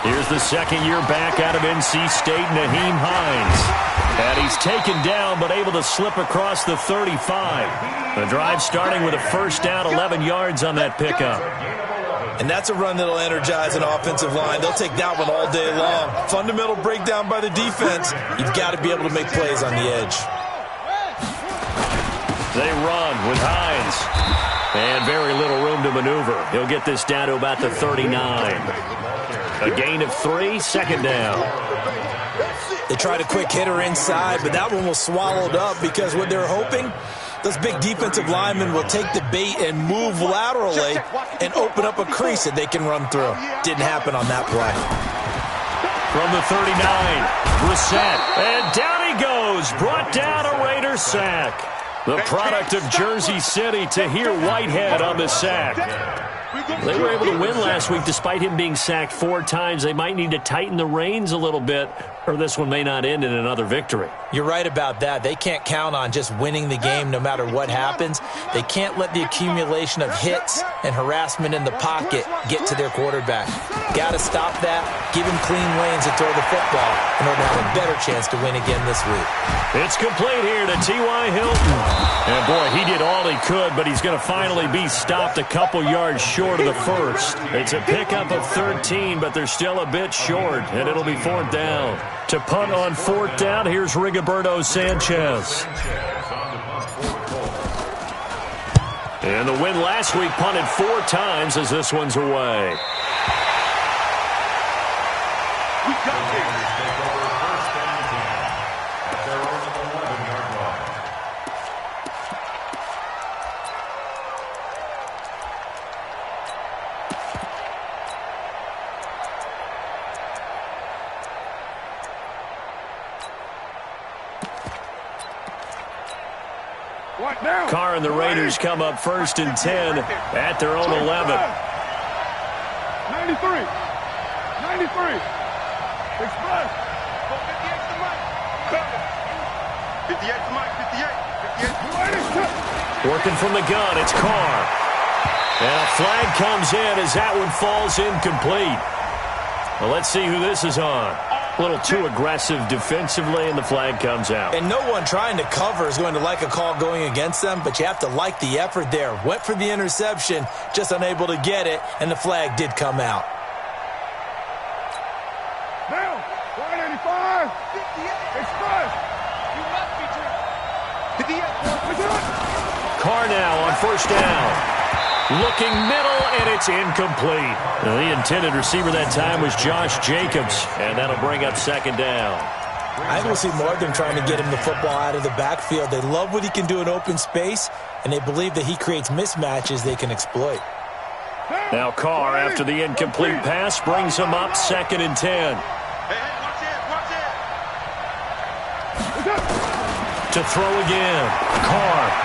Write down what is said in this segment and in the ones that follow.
Here's the second year back out of NC State, Nyheim Hines. And he's taken down but able to slip across the 35. The drive starting with a first down, 11 yards on that pickup. And that's a run that'll energize an offensive line. They'll take that one all day long. Fundamental breakdown by the defense. You've got to be able to make plays on the edge. They run with Hines. And very little room to maneuver. He'll get this down to about the 39. A gain of 3, second down. They tried a quick hitter inside, but that one was swallowed up because what they're hoping, those big defensive linemen will take the bait and move laterally and open up a crease that they can run through. Didn't happen on that play. From the 39, Brissett. And down he goes. Brought down a Raider sack. The product of Jersey City, Tahir Whitehead on the sack. They were able to win last week despite him being sacked 4 times. They might need to tighten the reins a little bit, or this one may not end in another victory. You're right about that. They can't count on just winning the game no matter what happens. They can't let the accumulation of hits and harassment in the pocket get to their quarterback. Got to stop that, give him clean lanes to throw the football in order to have a better chance to win again this week. It's complete here to T.Y. Hilton. And boy, he did all he could, but he's going to finally be stopped a couple yards short of the first. It's a pickup of 13, but they're still a bit short, and it'll be 4th down. To punt on 4th down, here's Rigoberto Sanchez. And the win last week punted 4 times as this one's away. We got it. Carr and the Raiders come up 1st and 10 at their own 11. 93. 93. Express. 58 to Mike. 58. Working from the gun, it's Carr. And a flag comes in as that one falls incomplete. Well, let's see who this is on. A little too aggressive defensively, and the flag comes out. And no one trying to cover is going to like a call going against them, but you have to like the effort there. Went for the interception, just unable to get it, and the flag did come out. Now, 185. 58. Express. You must be true. 58. Carr now on 1st down. Looking middle, and it's incomplete. The intended receiver that time was Josh Jacobs, and that'll bring up 2nd down. I will see more of them trying to get him the football out of the backfield. They love what he can do in open space, and they believe that he creates mismatches they can exploit. Now Carr, after the incomplete pass, brings him up 2nd and 10. To throw again. Carr.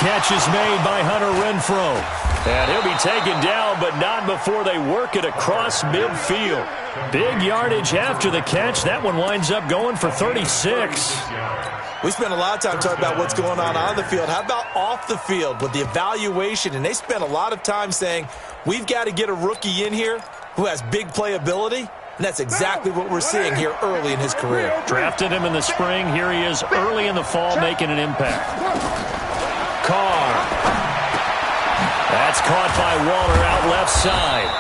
Catch is made by Hunter Renfrow. And he'll be taken down, but not before they work it across midfield. Big yardage after the catch. That one winds up going for 36. We spent a lot of time talking about what's going on the field. How about off the field with the evaluation? And they spent a lot of time saying, we've got to get a rookie in here who has big playability. And that's exactly what we're seeing here early in his career. Drafted him in the spring. Here he is early in the fall making an impact. Carr. That's caught by Waller out left side.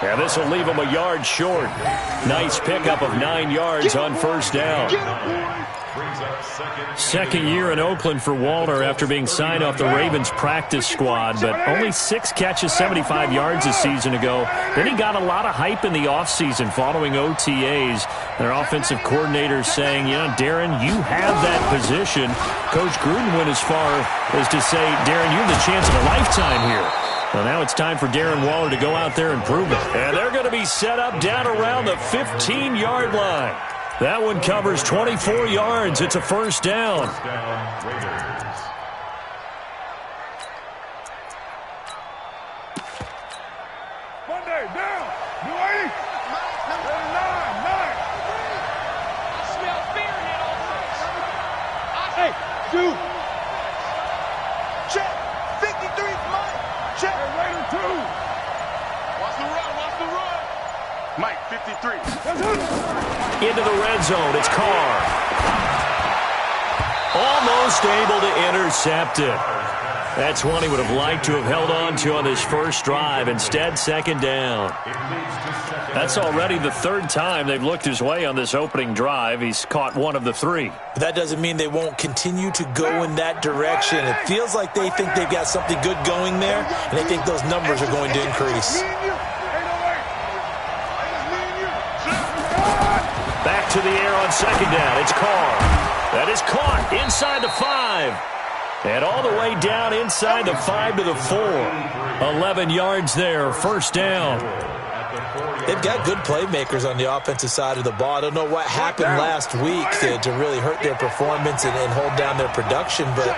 Yeah, this will leave him a yard short. Nice pickup of 9 yards on 1st down. Second year in Oakland for Waller after being signed off the Ravens practice squad, but only 6 catches, 75 yards a season ago. Then he got a lot of hype in the offseason following OTAs. Their offensive coordinators saying, you know, Darren, you have that position. Coach Gruden went as far as to say, Darren, you have the chance of a lifetime here. Well, now it's time for Darren Waller to go out there and prove it. And they're going to be set up down around the 15-yard line. That one covers 24 yards. It's a 1st down. Monday, down. New 80. 9. I smell fear in that offense. Hey, dude. Check. 53, Mike. Check. Raider 2. Mike, 53. Into the red zone. It's Carr. Almost able to intercept it. That's one he would have liked to have held on to on this first drive. Instead, second down. That's already the third time they've looked his way on this opening drive. He's caught one of the three. But that doesn't mean they won't continue to go in that direction. It feels like they think they've got something good going there, and they think those numbers are going to increase. Back to the air on second down. It's Carr. That is caught inside the 5. And all the way down inside the 5 to the 4. 11 yards there, first down. They've got good playmakers on the offensive side of the ball. I don't know what happened last week to really hurt their performance and hold down their production, but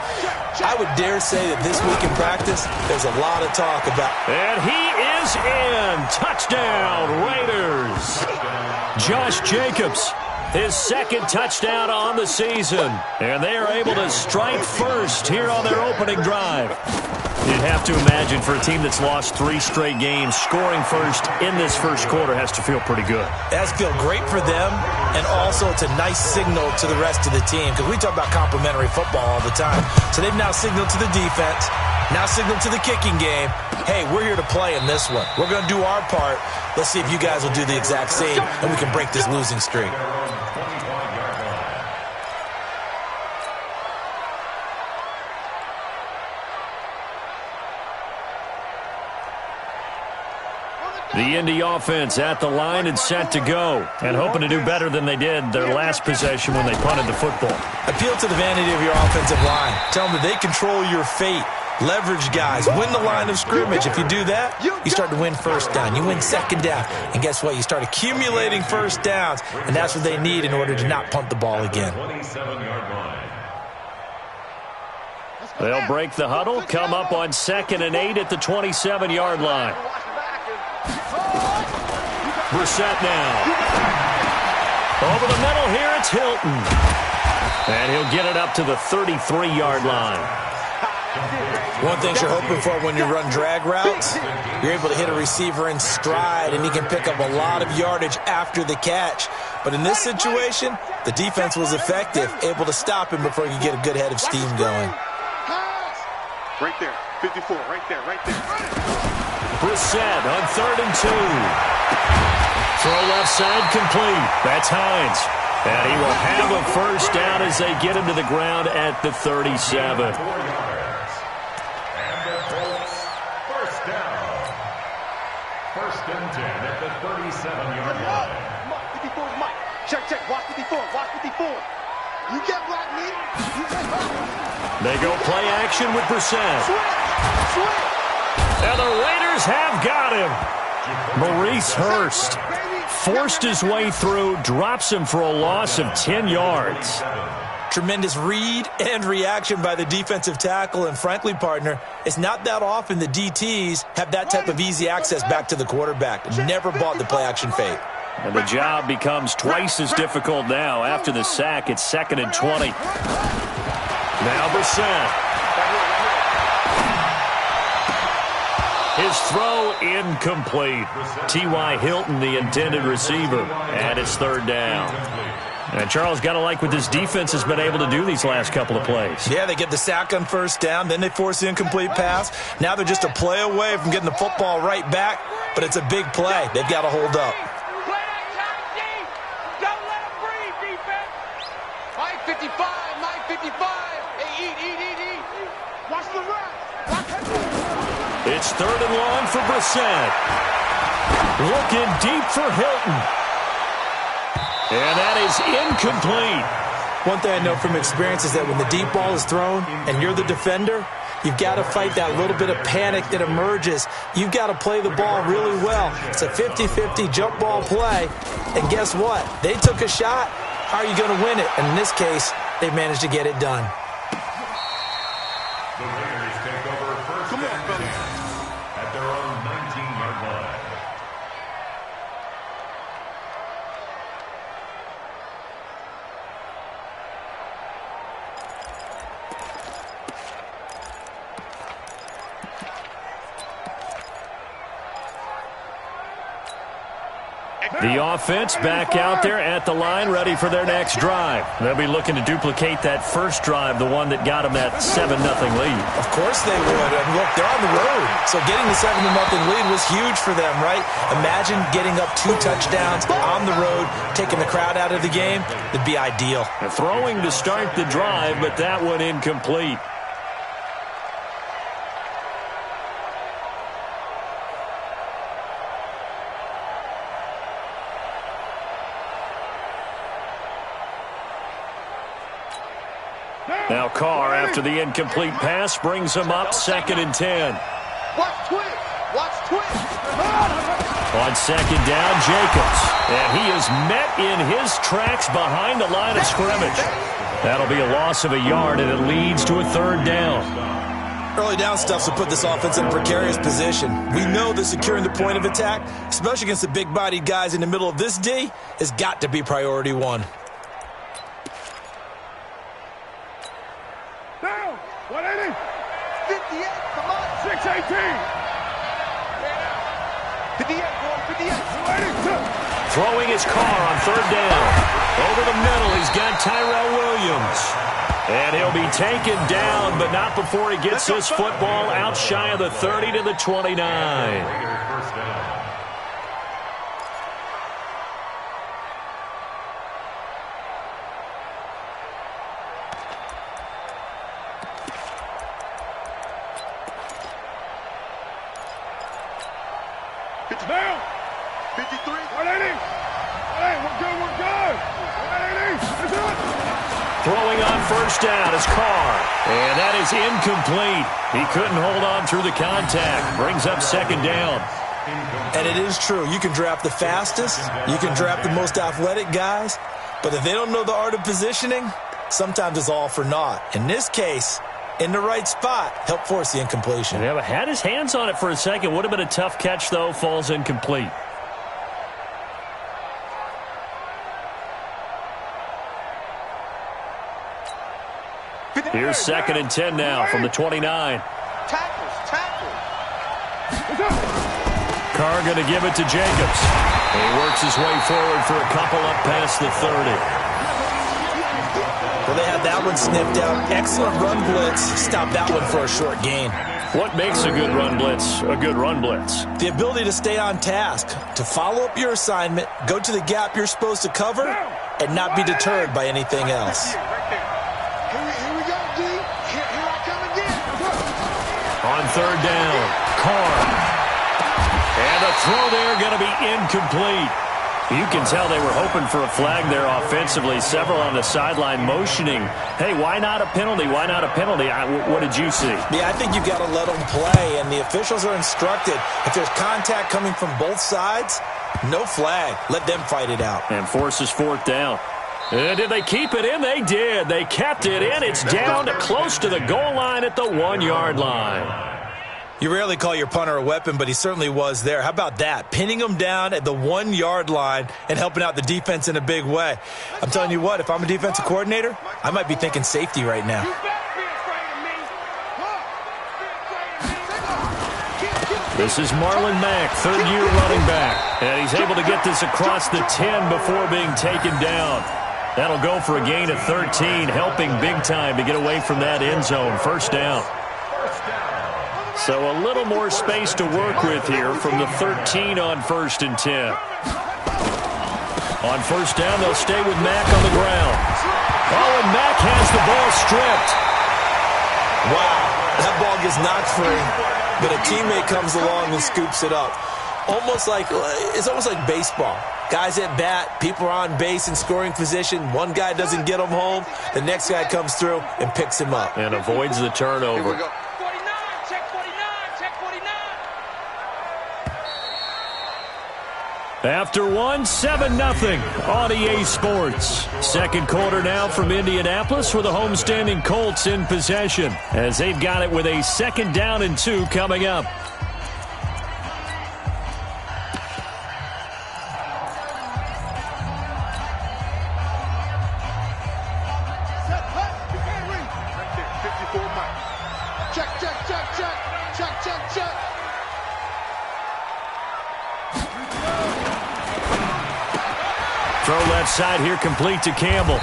I would dare say that this week in practice, there's a lot of talk about. And he is in. Touchdown, Raiders. Josh Jacobs, his second touchdown on the season. And they are able to strike first here on their opening drive. You'd have to imagine for a team that's lost 3 straight games, scoring first in this first quarter has to feel pretty good. It has to feel great for them, and also it's a nice signal to the rest of the team, because we talk about complimentary football all the time. So they've now signaled to the defense, now signaled to the kicking game, hey, we're here to play in this one. We're going to do our part. Let's see if you guys will do the exact same, and we can break this losing streak. The Indy offense at the line and set to go, and hoping to do better than they did their last possession when they punted the football. Appeal to the vanity of your offensive line. Tell them that they control your fate. Leverage guys. Win the line of scrimmage. If you do that, you start to win first down. You win second down. And guess what? You start accumulating first downs, and that's what they need in order to not punt the ball again. They'll break the huddle, come up on 2nd and 8 at the 27-yard line. Brissett now. Over the middle here, it's Hilton. And he'll get it up to the 33-yard line. One thing you're hoping for when you run drag routes, you're able to hit a receiver in stride, and he can pick up a lot of yardage after the catch. But in this situation, the defense was effective, able to stop him before he could get a good head of steam going. Right there, 54, right there, right there. Brissett on 3rd and 2. Throw left side complete. That's Hines. And he will have a first down as they get him to the ground at the 37. First down. 1st and 10 at the 37-yard line. Mike, 54 is Mike. Check, watch 54, watch 54. You get black meat, you get black. They go play action with Brissett. Switch. And the Raiders have got him. Maurice Hurst forced his way through, drops him for a loss of 10 yards. Tremendous read and reaction by the defensive tackle, and frankly, partner, it's not that often the DTs have that type of easy access back to the quarterback. Never bought the play-action fake. And the job becomes twice as difficult now. After the sack, it's 2nd and 20. Now Brissett. His throw incomplete. T.Y. Hilton, the intended receiver, and it's 3rd down. And Charles, got to like what this defense has been able to do these last couple of plays. Yeah, they get the sack on first down, then they force the incomplete pass. Now they're just a play away from getting the football right back, but it's a big play. They've got to hold up. Play that time deep. Don't let them breathe, defense. Mike 55, Mike 55. Hey, eat. Watch the run. It's 3rd and long for Brissett. Looking deep for Hilton. And that is incomplete. One thing I know from experience is that when the deep ball is thrown and you're the defender, you've got to fight that little bit of panic that emerges. You've got to play the ball really well. It's a 50-50 jump ball play. And guess what? They took a shot. How are you going to win it? And in this case, they managed to get it done. The Raiders take over first and 10 at their own 19-yard line. The offense back out there at the line, ready for their next drive. They'll be looking to duplicate that first drive, the one that got them that 7-0 lead. Of course they would. And look, they're on the road. So getting the 7-0 lead was huge for them, right? Imagine getting up 2 touchdowns on the road, taking the crowd out of the game. It'd be ideal. Throwing to start the drive, but that one incomplete. Now Carr, after the incomplete pass, brings him up 2nd and 10. Watch twist. Watch twist. On 2nd down, Jacobs. And he is met in his tracks behind the line of scrimmage. That'll be a loss of a yard, and it leads to a 3rd down. Early down stuff will put this offense in a precarious position. We know that securing the point of attack, especially against the big-bodied guys in the middle of this D, has got to be priority 1. Down. 180. 58. Come on. 618. 58, boy. 58. Throwing his Carr on 3rd down. Over the middle, he's got Tyrell Williams. And he'll be taken down, but not before he gets this football out shy of the 30 to the 29. Down. 53. 180. Hey, we're good. We're good. 180. Let's do it. Throwing on 1st down is Carr. And that is incomplete. He couldn't hold on through the contact. Brings up 2nd down. And it is true. You can draft the fastest. You can draft the most athletic guys. But if they don't know the art of positioning, sometimes it's all for naught. In this case, in the right spot, help force the incompletion. Yeah, but had his hands on it for a second. Would have been a tough catch, though. Falls incomplete. Here's 2nd and 10 now from the 29. Tackles. Carr going to give it to Jacobs. He works his way forward for a couple up past the 30. Well, they had that one sniffed out. Excellent run blitz. Stop that one for a short gain. What makes a good run blitz a good run blitz? The ability to stay on task, to follow up your assignment, go to the gap you're supposed to cover, and not be deterred by anything else. Here we go, D. Here I come again. On 3rd down, Carr. And the throw there going to be incomplete. You can tell they were hoping for a flag there offensively. Several on the sideline motioning, hey, why not a penalty? Why not a penalty? What did you see? Yeah, I think you've got to let them play, and the officials are instructed. If there's contact coming from both sides, no flag. Let them fight it out. And forces 4th down. And did they keep it in? They did. They kept it in. It's down to close to the goal line at the 1-yard line. You rarely call your punter a weapon, but he certainly was there. How about that? Pinning him down at the 1-yard line and helping out the defense in a big way. I'm telling you what, if I'm a defensive coordinator, I might be thinking safety right now. This is Marlon Mack, 3rd-year running back. And he's able to get this across the 10 before being taken down. That'll go for a gain of 13, helping big time to get away from that end zone. 1st down. So a little more space to work with here from the 13 on 1st and 10. On 1st down, they'll stay with Mack on the ground. Oh, and Mack has the ball stripped. Wow, that ball gets knocked free, but a teammate comes along and scoops it up. It's almost like baseball. Guys at bat, people are on base in scoring position. One guy doesn't get him home. The next guy comes through and picks him up. And avoids the turnover. After 7-0 on EA Sports. 2nd quarter now from Indianapolis with the homestanding Colts in possession as they've got it with a 2nd down and 2 coming up. Throw left side here, complete to Campbell.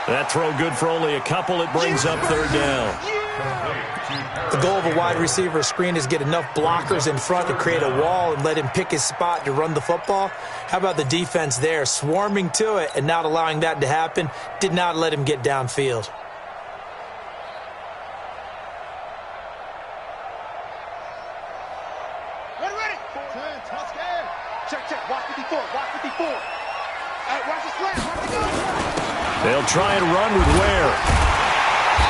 That throw good for only a couple. It brings up third down. The goal of a wide receiver screen is get enough blockers in front to create a wall and let him pick his spot to run the football. How about the defense there, swarming to it and not allowing that to happen? Did not let him get downfield. Ready. Check. Watch 54. Hey, watch the slant. Watch the gun. They'll try and run with Ware.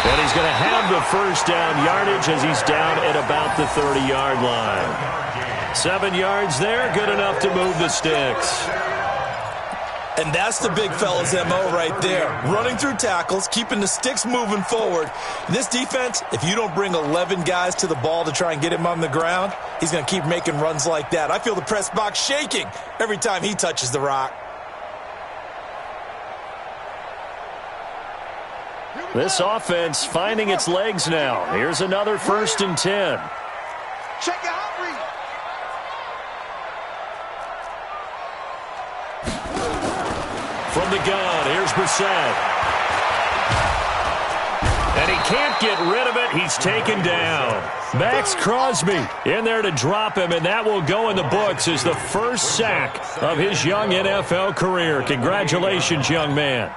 And he's going to have the first down yardage as he's down at about the 30-yard line. 7 yards there, good enough to move the sticks. And that's the big fella's MO right there. Running through tackles, keeping the sticks moving forward. This defense, if you don't bring 11 guys to the ball to try and get him on the ground, he's going to keep making runs like that. I feel the press box shaking every time he touches the rock. This offense finding its legs now. Here's another 1st and 10. Check your hot read. From the gun, here's Brissett. And he can't get rid of it. He's taken down. Max Crosby in there to drop him, and that will go in the books as the first sack of his young NFL career. Congratulations, young man.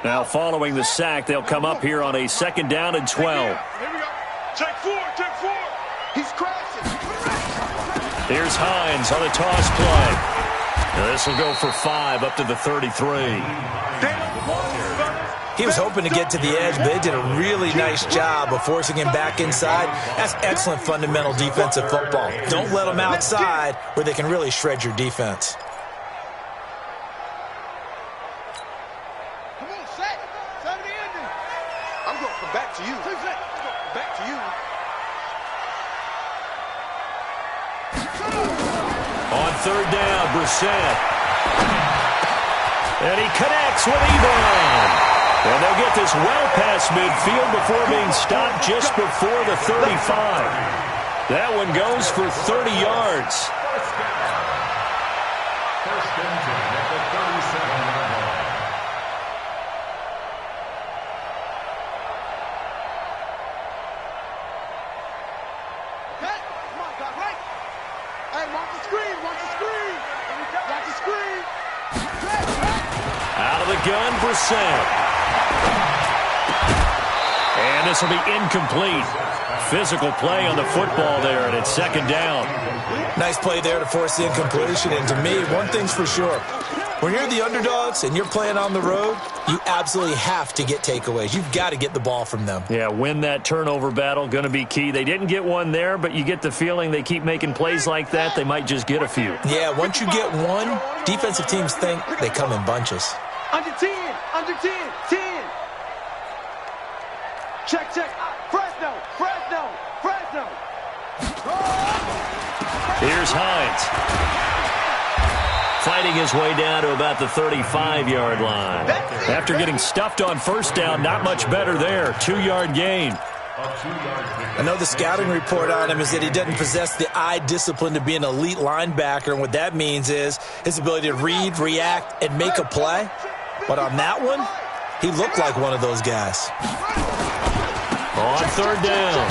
Now following the sack, they'll come up here on a 2nd down and 12. Here we go. Check 4. He's crashing. Here's Hines on a toss play. Now this will go for 5 up to the 33. He was hoping to get to the edge, but they did a really nice job of forcing him back inside. That's excellent fundamental defensive football. Don't let them outside where they can really shred your defense. Back to you. Back to you. On 3rd down, Brissett. And he connects with Ebron. And they'll get this well past midfield before being stopped just before the 35. That one goes for 30 yards. First and 10 at the 37-yard line. Out of the gun, Brissett. And this will be incomplete. Physical play on the football there, and it's 2nd down. Nice play there to force the incompletion. And to me, one thing's for sure. When you're the underdogs and you're playing on the road, you absolutely have to get takeaways. You've got to get the ball from them. Yeah, win that turnover battle, going to be key. They didn't get one there, but you get the feeling they keep making plays like that, they might just get a few. Yeah, once you get one, defensive teams think they come in bunches. Under 10. 10. Check. Fresno. Here's Hines. Fighting his way down to about the 35-yard line. After getting stuffed on 1st down, not much better there. 2-yard gain. I know the scouting report on him is that he doesn't possess the eye discipline to be an elite linebacker, and what that means is his ability to read, react, and make a play. But on that one, he looked like one of those guys. On 3rd down,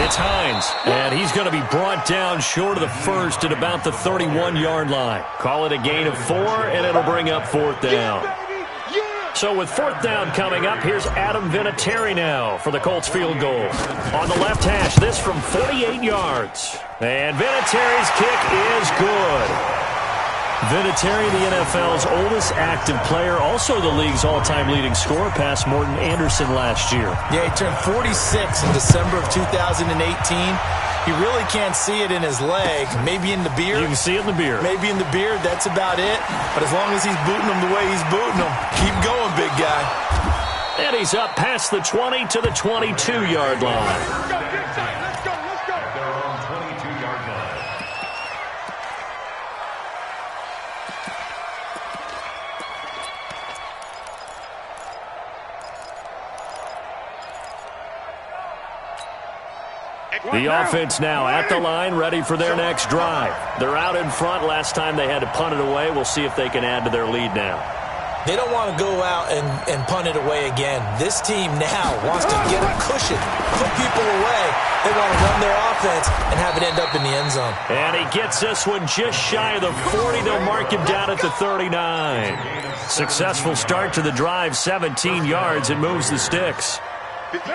it's Hines, and he's going to be brought down short of the 1st at about the 31-yard line. Call it a gain of 4, and it'll bring up 4th down. So with 4th down coming up, here's Adam Vinatieri now for the Colts field goal. On the left hash, this from 48 yards. And Vinatieri's kick is good. Vinatieri, the NFL's oldest active player, also the league's all-time leading scorer, past Morton Anderson last year. Yeah, he turned 46 in December of 2018. You really can't see it in his leg. Maybe in the beard. You can see it in the beard. Maybe in the beard. That's about it. But as long as he's booting them the way he's booting them, keep going, big guy. And he's up past the 20 to the 22-yard line. Let's go. They're on 22-yard line. The offense now at the line, ready for their next drive. They're out in front. Last time they had to punt it away. We'll see if they can add to their lead now. They don't want to go out and punt it away again. This team now wants to get a cushion, put people away. They want to run their offense and have it end up in the end zone. And he gets this one just shy of the 40. They'll mark him down at the 39. Successful start to the drive, 17 yards, and moves the sticks.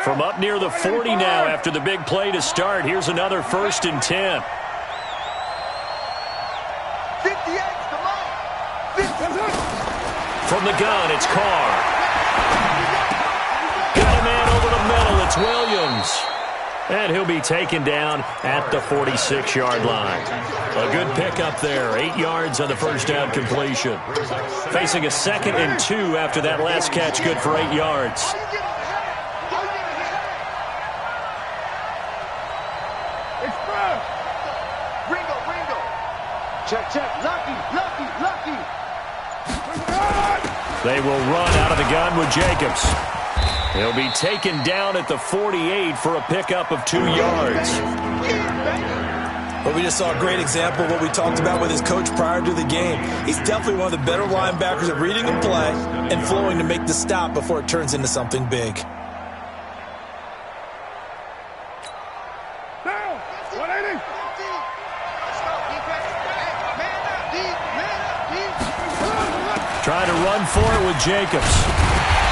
From up near the 40 now after the big play to start. Here's another 1st and 10. 58, come on. 58. From the gun, it's Carr. Got a man over the middle. It's Williams. And he'll be taken down at the 46-yard line. A good pickup there. 8 yards on the first down completion. Facing a 2nd and 2 after that last catch, good for 8 yards. Ringo. Check. Lucky. They will run out of the gun with Jacobs. He'll be taken down at the 48 for a pickup of 2 yards. Well, we just saw a great example of what we talked about with his coach prior to the game. He's definitely one of the better linebackers at reading a play and flowing to make the stop before it turns into something big. Trying to run for it with Jacobs.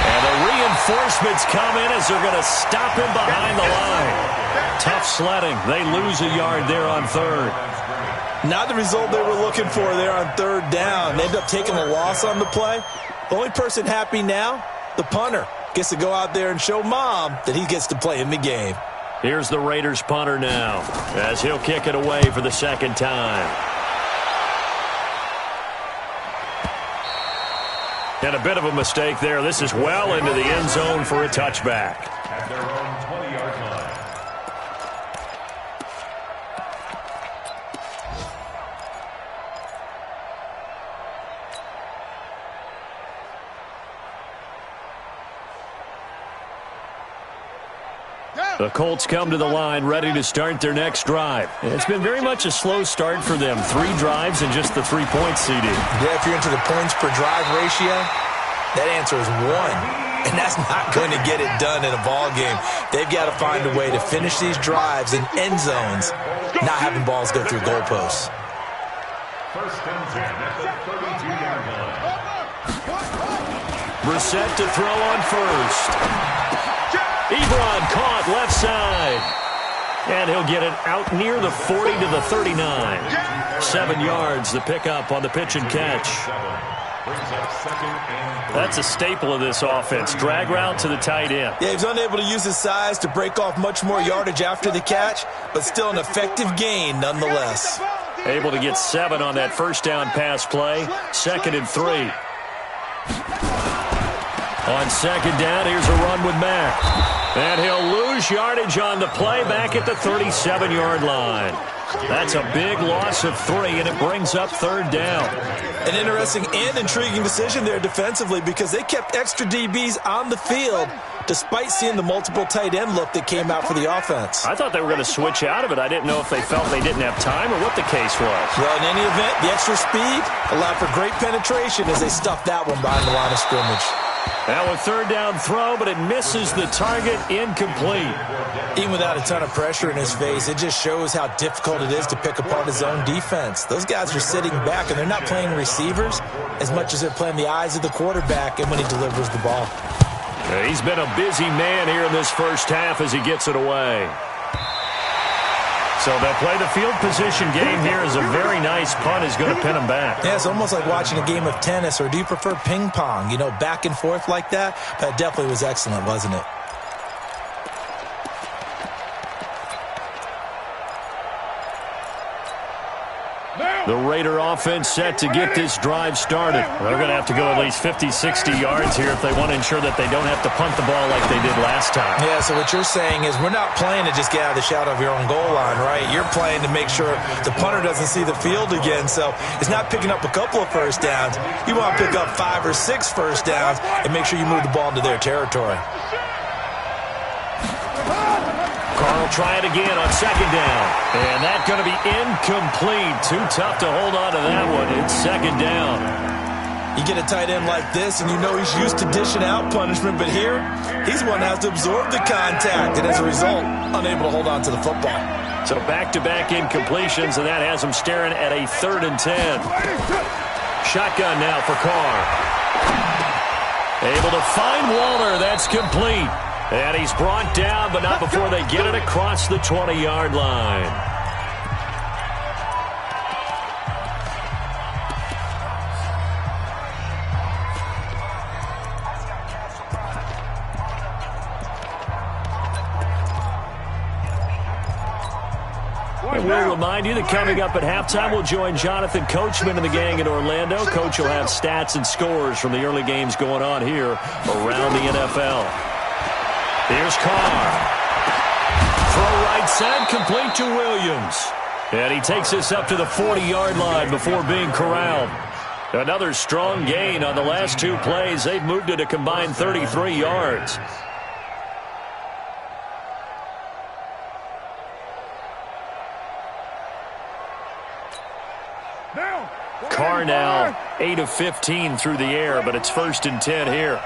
And the reinforcements come in as they're going to stop him behind the line. Tough sledding. They lose a yard there on 3rd. Not the result they were looking for there on 3rd down. They end up taking a loss on the play. The only person happy now, the punter, gets to go out there and show Mom that he gets to play in the game. Here's the Raiders punter now as he'll kick it away for the 2nd time. And a bit of a mistake there. This is well into the end zone for a touchback. At their own 20-yard line. The Colts come to the line ready to start their next drive. It's been very much a slow start for them. 3 drives and just the 3 points CD. Yeah, if you're into the points per drive ratio, that answer is 1. And that's not going to get it done in a ball game. They've got to find a way to finish these drives in end zones, not having balls go through goalposts. 1st and 10 at the 32-yard line. Brissett to throw on 1st. Ebron caught left side. And he'll get it out near the 40 to the 39. 7 yards, the pickup on the pitch and catch. That's a staple of this offense. Drag route to the tight end. Yeah, he's unable to use his size to break off much more yardage after the catch, but still an effective gain nonetheless. Able to get 7 on that 1st down pass play. 2nd and 3. On 2nd down, here's a run with Mack. And he'll lose yardage on the play back at the 37-yard line. That's a big loss of 3, and it brings up 3rd down. An interesting and intriguing decision there defensively because they kept extra DBs on the field despite seeing the multiple tight end look that came out for the offense. I thought they were going to switch out of it. I didn't know if they felt they didn't have time or what the case was. Well, in any event, the extra speed allowed for great penetration as they stuffed that one behind the line of scrimmage. Now a 3rd down throw, but it misses the target, incomplete. Even without a ton of pressure in his face, it just shows how difficult it is to pick apart his own defense. Those guys are sitting back, and they're not playing receivers as much as they're playing the eyes of the quarterback and when he delivers the ball. He's been a busy man here in this 1st half as he gets it away. So they'll play the field position game here as a very nice punt is going to pin them back. Yeah, it's almost like watching a game of tennis, or do you prefer ping pong? You know, back and forth like that? That definitely was excellent, wasn't it? The Raider offense set to get this drive started. They're going to have to go at least 50, 60 yards here if they want to ensure that they don't have to punt the ball like they did last time. Yeah, so what you're saying is we're not playing to just get out of the shadow of your own goal line, right? You're playing to make sure the punter doesn't see the field again. So it's not picking up a couple of 1st downs. You want to pick up 5 or 6 1st downs and make sure you move the ball into their territory. Carl try it again on second down. And that's going to be incomplete. Too tough to hold on to that one. It's second down. You get a tight end like this, and you know he's used to dishing out punishment, but here, he's one that has to absorb the contact, and as a result, unable to hold on to the football. So back-to-back incompletions, and that has him staring at a 3rd and 10. Shotgun now for Carr. Able to find Walter. That's complete. And he's brought down, but not before they get it across the 20-yard line. And we'll remind you that coming up at halftime, we'll join Jonathan Coachman and the gang in Orlando. Coach will have stats and scores from the early games going on here around the NFL. Here's Carr. Throw right side, complete to Williams. And he takes this up to the 40-yard line before being corralled. Another strong gain on the last 2 plays. They've moved it a combined 33 yards. Carr now 8 of 15 through the air, but it's 1st and 10 here.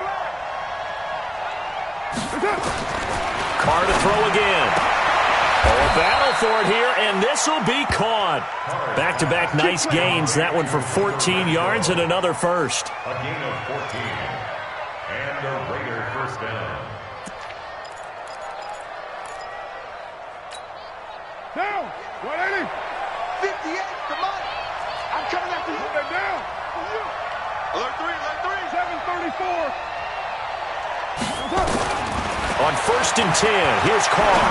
Carr to throw again. Oh, battle for it here, and this will be caught. Back-to-back nice gains. That one for 14 yards and another first. A gain of 14. And a Raider first down. Down. 180. 58. Come on. I'm coming after you. They're down. Alert 3. 734. On 1st and 10, here's Carr.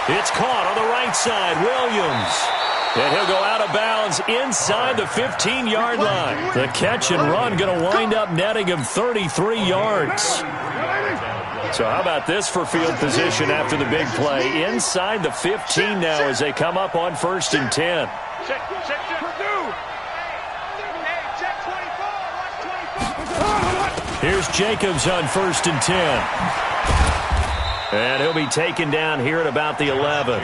It's caught on the right side. Williams. And he'll go out of bounds inside the 15-yard line. The catch and run going to wind up netting him 33 yards. So how about this for field position after the big play? Inside the 15 now as they come up on 1st and 10. Check. Here's Jacobs on 1st and 10. And he'll be taken down here at about the 11.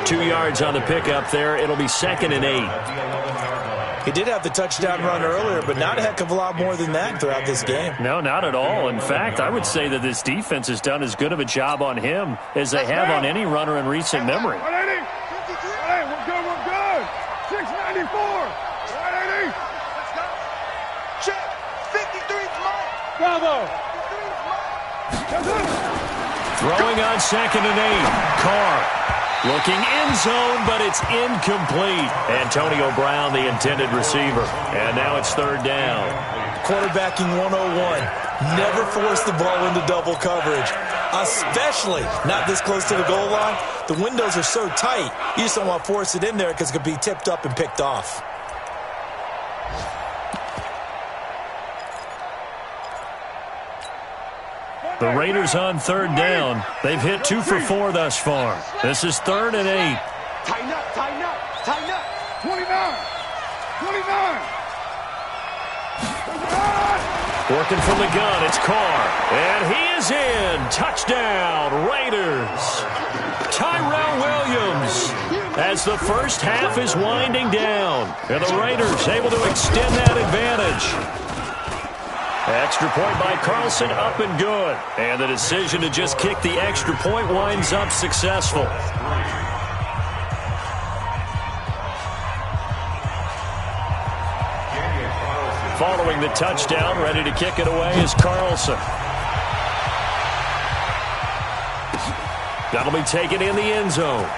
2 yards on the pickup there. It'll be 2nd and 8. He did have the touchdown run earlier, but not a heck of a lot more than that throughout this game. No, not at all. In fact, I would say that this defense has done as good of a job on him as they have on any runner in recent memory. 180. Hey, we're good. 694. 180. Let's go. Check. 53's mine. Bravo. 53's mine. Throwing on 2nd and 8. Carr looking end zone, but it's incomplete. Antonio Brown, the intended receiver. And now it's 3rd down. Quarterbacking 101. Never force the ball into double coverage, especially not this close to the goal line. The windows are so tight, you just don't want to force it in there because it could be tipped up and picked off. The Raiders on 3rd down. They've hit 2 for 4 thus far. This is 3rd and 8. Tighten up. 29. Working from the gun, it's Carr. And he is in. Touchdown, Raiders. Tyrell Williams as the first half is winding down. And the Raiders able to extend that advantage. Extra point by Carlson, up and good. And the decision to just kick the extra point winds up successful. Following the touchdown, ready to kick it away is Carlson. That'll be taken in the end zone.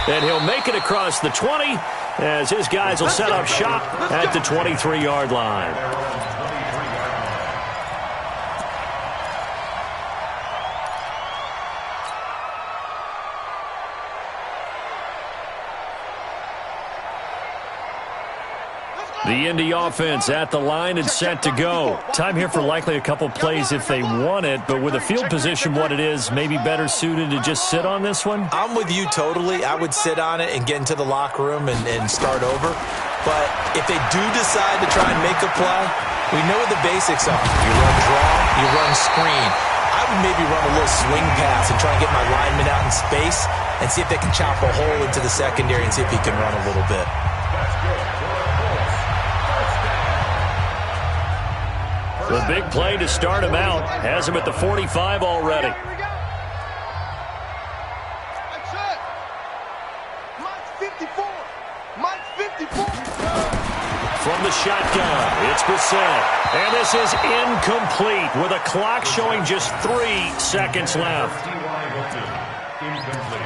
And he'll make it across the 20 as his guys will set up shop at the 23-yard line. The Indy offense at the line and set to go. Time here for likely a couple plays if they want it, but with the field position what it is, maybe better suited to just sit on this one? I'm with you totally. I would sit on it and get into the locker room and start over. But if they do decide to try and make a play, we know what the basics are. You run draw, you run screen. I probably maybe run a little swing pass and try to get my lineman out in space and see if they can chop a hole into the secondary and see if he can run a little bit. The big play to start him out has him at the 45 already. That's it. Mike's 54. Mike's 54. From the shotgun, it's Brissett. And this is incomplete with a clock showing just 3 seconds left. Incomplete.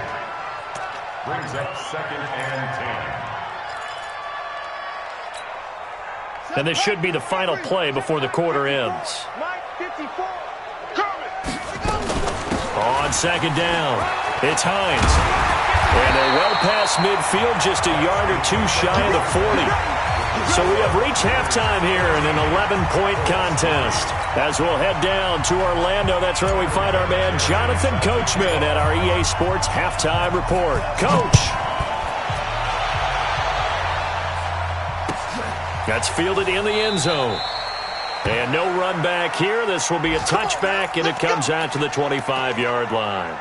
Brings up 2nd and 10. And this should be the final play before the quarter ends. Mike 54. Coming. On 2nd down, it's Hines. And they're well past midfield, just a yard or 2 shy of the 40. So we have reached halftime here in an 11-point contest. As we'll head down to Orlando, that's where we find our man Jonathan Coachman at our EA Sports Halftime Report. Coach. That's fielded in the end zone. And no run back here. This will be a touchback, and it comes out to the 25-yard line.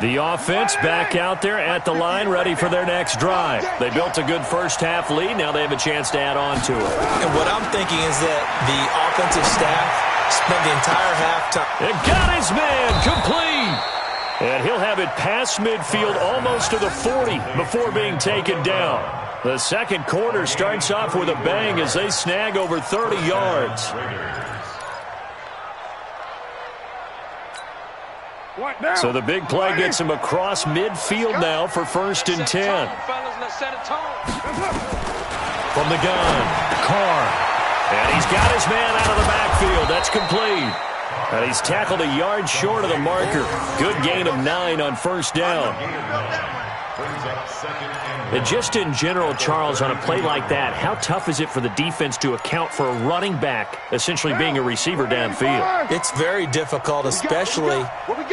The offense back out there at the line, ready for their next drive. They built a good first-half lead. Now they have a chance to add on to it. And what I'm thinking is that the offensive staff spent the entire halftime. It got his man complete. And he'll have it past midfield almost to the 40 before being taken down. The second quarter starts off with a bang as they snag over 30 yards. So the big play gets him across midfield now for 1st and 10. From the gun, Carr. And he's got his man out of the backfield. That's complete. And he's tackled a yard short of the marker. Good gain of 9 on 1st down. And just in general, Charles, on a play like that, how tough is it for the defense to account for a running back essentially being a receiver downfield? It's very difficult, especially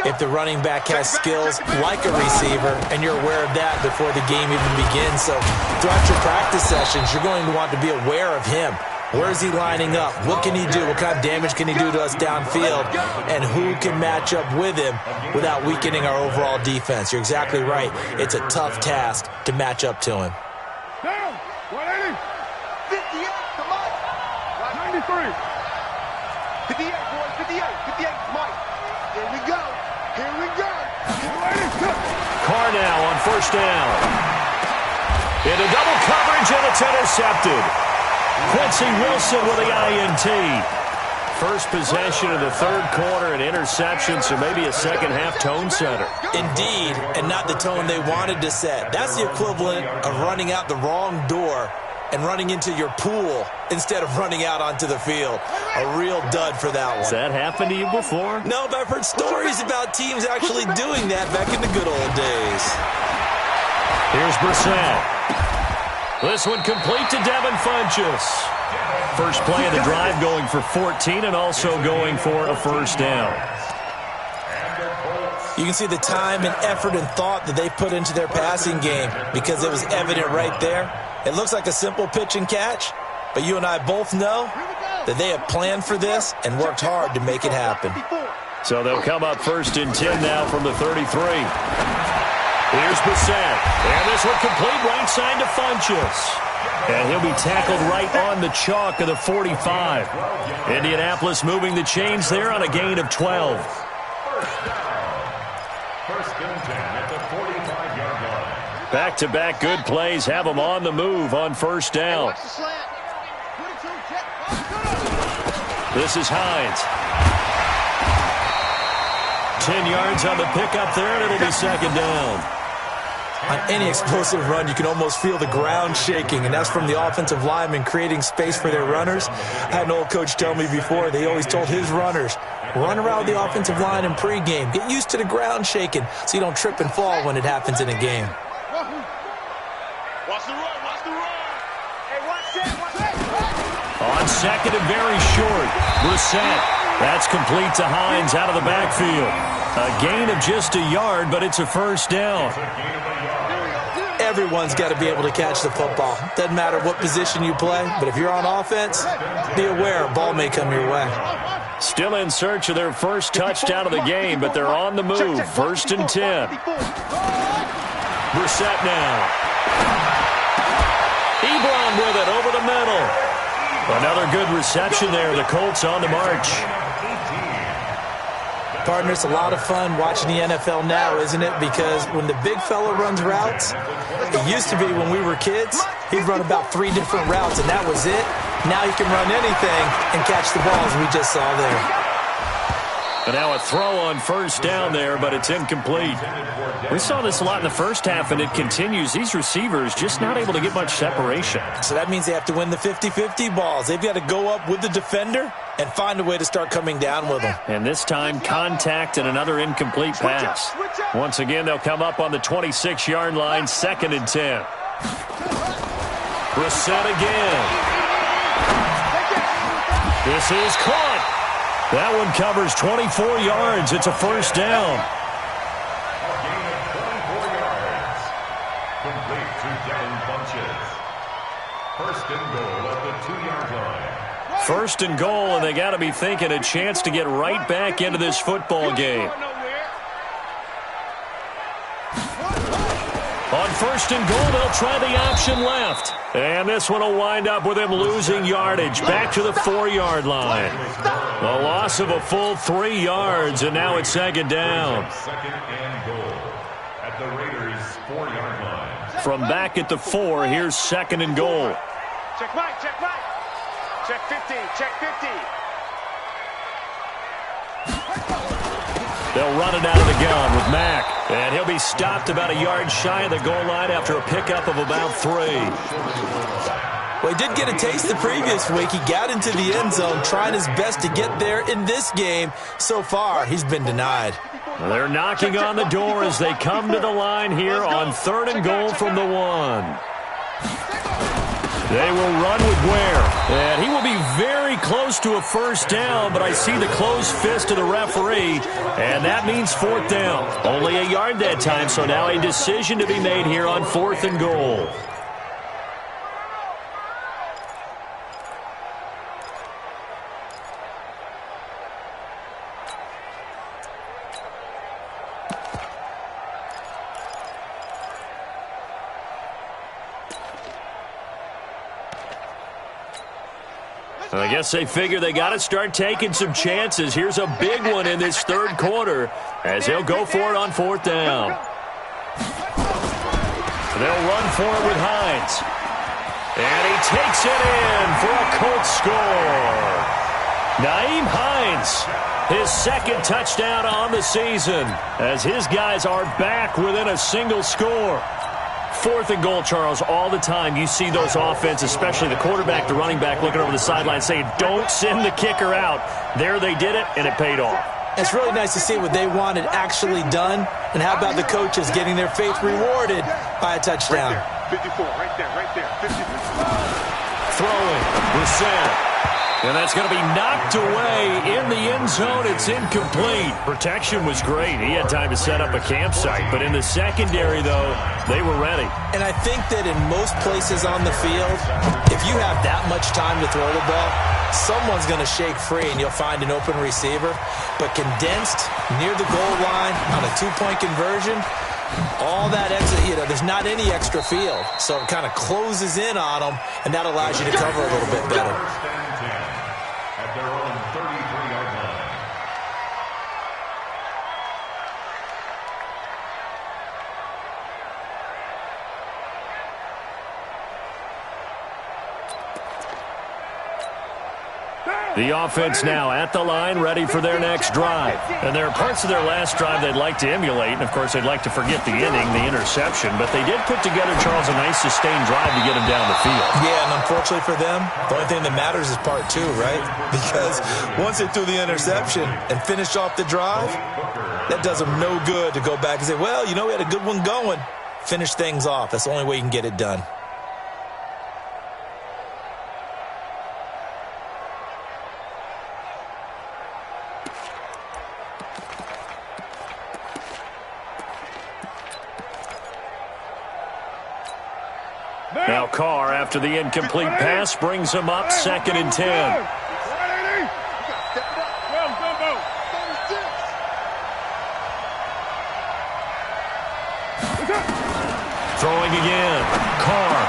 if the running back has skills like a receiver, and you're aware of that before the game even begins. So throughout your practice sessions, you're going to want to be aware of him. Where is he lining up? What can he do? What kind of damage can he do to us downfield? And who can match up with him without weakening our overall defense? You're exactly right. It's a tough task to match up to him. Down. 180. 58 to Mike. 93. 58, boys. 58. 58 to Mike. Here we go. Here we go. 280. Carr now on 1st down. Into double coverage, and it's intercepted. Quincy Wilson with the INT. First possession of the 3rd quarter, an interception, so maybe a second-half tone setter. Indeed, and not the tone they wanted to set. That's the equivalent of running out the wrong door and running into your pool instead of running out onto the field. A real dud for that one. Has that happened to you before? No, but I've heard stories about teams actually doing that back in the good old days. Here's Brissett. This one complete to Devin Funchess. First play of the drive going for 14 and also going for a 1st down. You can see the time and effort and thought that they put into their passing game because it was evident right there. It looks like a simple pitch and catch, but you and I both know that they have planned for this and worked hard to make it happen. So they'll come up 1st and 10 now from the 33. Here's Brissett, and this one complete right side to Funchess. And he'll be tackled right on the chalk of the 45. Indianapolis moving the chains there on a gain of 12. 1st and 10 at the 45-yard line. Back-to-back good plays have them on the move on 1st down. This is Hines. 10 yards on the pickup there, and it'll be 2nd down. On any explosive run, you can almost feel the ground shaking, and that's from the offensive linemen creating space for their runners. I had an old coach tell me before, they always told his runners, run around the offensive line in pregame. Get used to the ground shaking so you don't trip and fall when it happens in a game. Watch the run, watch the run. Hey, watch that, watch that. On second and very short, Brissett. That's complete to Hines out of the backfield. A gain of just a yard, but it's a first down. Everyone's got to be able to catch the football. Doesn't matter what position you play, but if you're on offense, be aware a ball may come your way. Still in search of their first touchdown of the game, but they're on the move. First and 10. Brissett now. Ebron with it over the middle. Another good reception there. The Colts on the march. Partner, it's a lot of fun watching the NFL now, isn't it? Because when the big fella runs routes, it used to be when we were kids, he'd run about 3 different routes, and that was it. Now he can run anything and catch the balls we just saw there. And now a throw on first down there, but it's incomplete. We saw this a lot in the first half, and it continues. These receivers just not able to get much separation. So that means they have to win the 50-50 balls. They've got to go up with the defender and find a way to start coming down with them. And this time, contact and another incomplete pass. Once again, they'll come up on the 26-yard line, second and 10. Brissett again. This is caught. That one covers 24 yards. It's a first down. A gain of 24 yards. Complete to Devin Funches. First and goal at the 2-yard line. First and goal, and they got to be thinking a chance to get right back into this football game. On first and goal, they'll try the option left. And this one will wind up with him losing yardage back to the 4-yard line. A loss of a full 3 yards, and now it's second down. Second and goal at the Raiders' 4-yard line. From back at the 4, here's second and goal. Check Mike, check Mike. Check 50, check 50. They'll run it out of the gun with Mack. And he'll be stopped about a yard shy of the goal line after a pickup of about 3. Well, he did get a taste the previous week. He got into the end zone trying his best to get there in this game. So far, he's been denied. They're knocking on the door as they come to the line here on third and goal from the 1. They will run with Ware, and he will be very close to a first down, but I see the closed fist of the referee, and that means fourth down. Only a yard that time, so now a decision to be made here on fourth and goal. I guess they figure they got to start taking some chances. Here's a big one in this third quarter as they'll go for it on fourth down. They'll run for it with Hines. And he takes it in for a Colts score. Nyheim Hines, his second touchdown on the season as his guys are back within a single score. Fourth and goal, Charles, all the time you see those offenses, especially the quarterback, the running back, looking over the sideline saying, don't send the kicker out. There they did it, and it paid off. It's really nice to see what they wanted actually done. And how about the coaches getting their faith rewarded by a touchdown? Right there, 54, right there, 54. Throwing, Brissett. And that's going to be knocked away in the end zone. It's incomplete. Protection was great. He had time to set up a campsite. But in the secondary, though, they were ready. And I think that in most places on the field, if you have that much time to throw the ball, someone's going to shake free and you'll find an open receiver. But condensed near the goal line on a 2-point conversion, all that exit, there's not any extra field. So it kind of closes in on them, and that allows you to cover a little bit better. At their own 33-yard line. The offense now at the line, ready for their next drive. And there are parts of their last drive they'd like to emulate. And, of course, they'd like to forget the inning, the interception. But they did put together, Charles, a nice sustained drive to get them down the field. Yeah, and unfortunately for them, the only thing that matters is part two, right? Because once they threw the interception and finished off the drive, that does them no good to go back and say, well, you know, we had a good one going. Finish things off. That's the only way you can get it done. Now Carr, after the incomplete pass, brings him up 2nd and 10. Throwing again. Carr.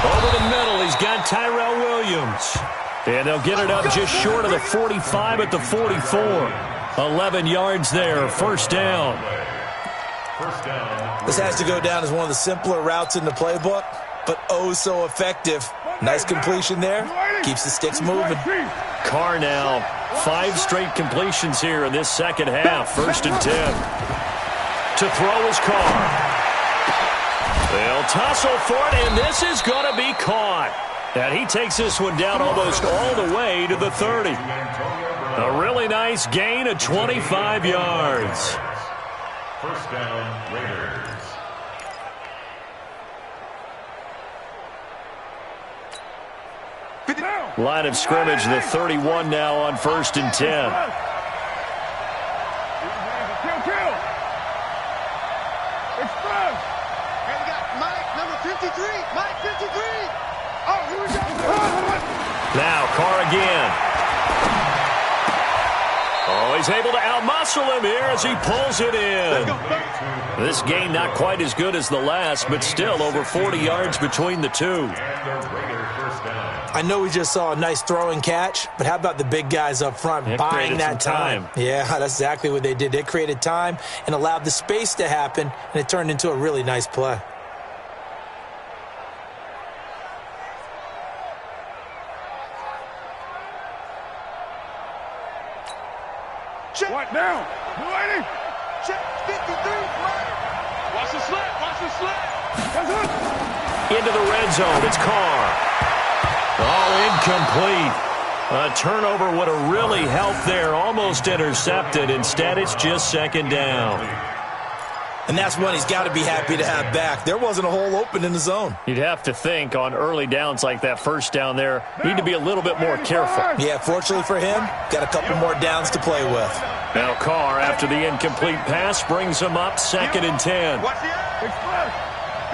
Over the middle, he's got Tyrell Williams. And they'll get it up just short of the 45 at the 44. 11 yards there, 1st down. This has to go down as one of the simpler routes in the playbook, but oh so effective. Nice completion there. Keeps the sticks moving. Carr now, 5 straight completions here in this second half. 1st and 10. To throw is Carr. They'll tussle for it, and this is going to be caught. And he takes this one down almost all the way to the 30. A really nice gain of 25 yards. 1st down, Raiders. Line of scrimmage, the 31 now on 1st and 10. Now Carr again. Oh, he's able to outmuscle him here as he pulls it in. This gain not quite as good as the last, but still over 40 yards between the two. I know we just saw a nice throwing catch, but how about the big guys up front buying that time? Yeah, that's exactly what they did. They created time and allowed the space to happen, and it turned into a really nice play. Check. What now? Lady. Check 53. Watch the slip. Watch the slip. Into the red zone. It's Carr. Oh, incomplete. A turnover would have really helped there. Almost intercepted. Instead, it's just 2nd down. And that's one he's got to be happy to have back. There wasn't a hole open in the zone. You'd have to think on early downs like that 1st down there, need to be a little bit more careful. Yeah, fortunately for him, got a couple more downs to play with. Now Carr, after the incomplete pass, brings him up 2nd and 10. Watch the eye.